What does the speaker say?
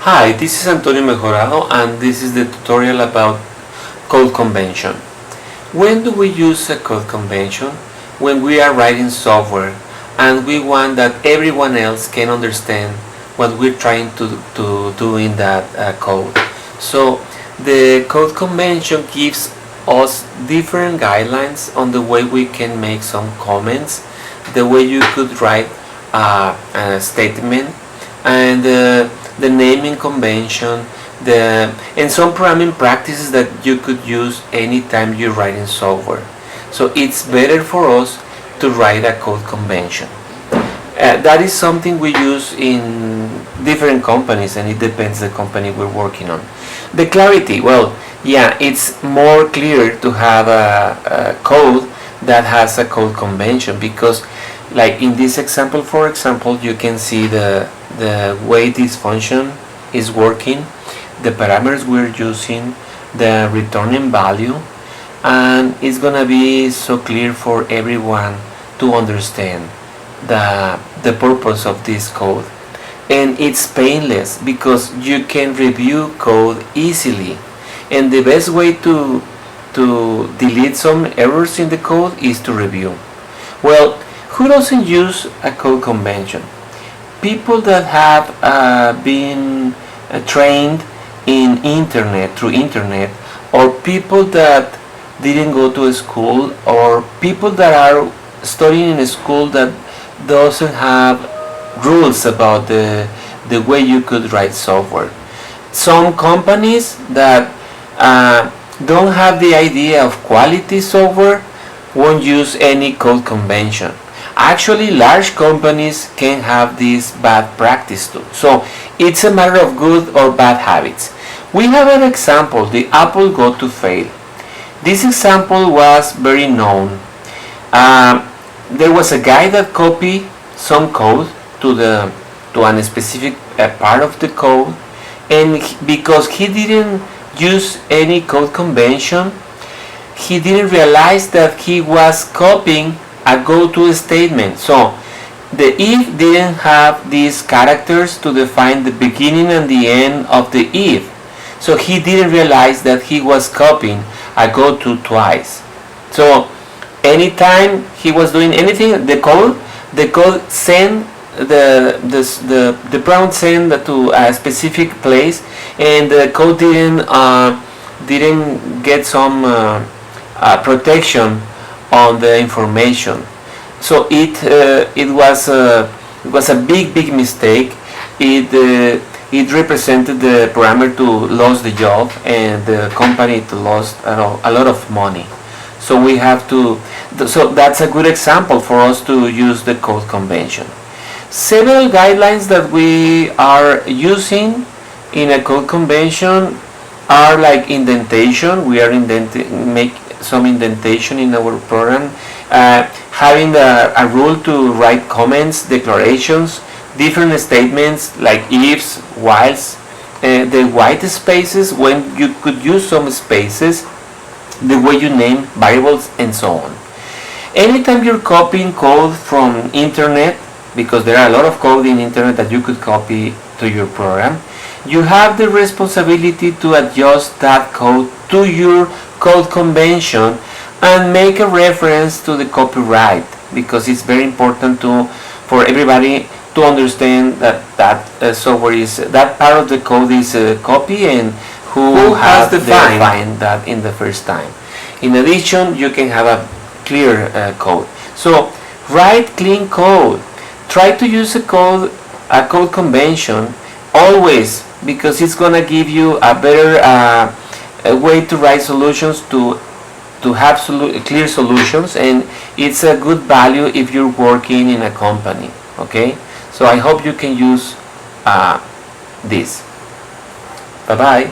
Hi, this is Antonio Mejorado and this is the tutorial about code convention. When do we use a code convention? When we are writing software and we want that everyone else can understand what we're trying to do in that code. So the code convention gives us different guidelines on the way we can make some comments, the way you could write a statement, and the naming convention, and some programming practices that you could use anytime you're writing software. So it's better for us to write a code convention. That is something we use in different companies, and it depends the company we're working on. The clarity, well, yeah, it's more clear to have a code that has a code convention, because like in this example, for example, you can see the way this function is working, the parameters we're using, the returning value, and it's gonna be so clear for everyone to understand the purpose of this code. And it's painless because you can review code easily, and the best way to delete some errors in the code is to review. Well, who doesn't use a code convention? People that have been trained in through internet, or people that didn't go to a school, or people that are studying in a school that doesn't have rules about the way you could write software. Some companies that don't have the idea of quality software won't use any code convention. Actually, large companies can have this bad practice too. So it's a matter of good or bad habits. We have an example, the Apple Go to Fail. This example was very known. There was a guy that copied some code to a specific part of the code, and because he didn't use any code convention, he didn't realize that he was copying a go-to statement. So the if didn't have these characters to define the beginning and the end of the if. So he didn't realize that he was copying a go-to twice. So anytime he was doing anything, the code send the prompt send to a specific place, and the code didn't get some protection on the information. So it was a big mistake. It represented the programmer to lose the job, and the company to lost a lot of money. So we have to. So that's a good example for us to use the code convention. Several guidelines that we are using in a code convention are like indentation. We are make some indentation in our program, having a rule to write comments, declarations, different statements like ifs, whiles, the white spaces when you could use some spaces, the way you name variables, and so on. Anytime you're copying code from internet, because there are a lot of code in internet that you could copy to your program, you have the responsibility to adjust that code to your code convention and make a reference to the copyright, because it's very important for everybody to understand that software is, that part of the code is a copy, and who has defined that in the first time. In addition, you can have a clear code. So write clean code. Try to use a code convention always, because it's gonna give you a better way to write solutions, to have clear solutions, and it's a good value if you're working in a company. Okay, so I hope you can use this. Bye bye.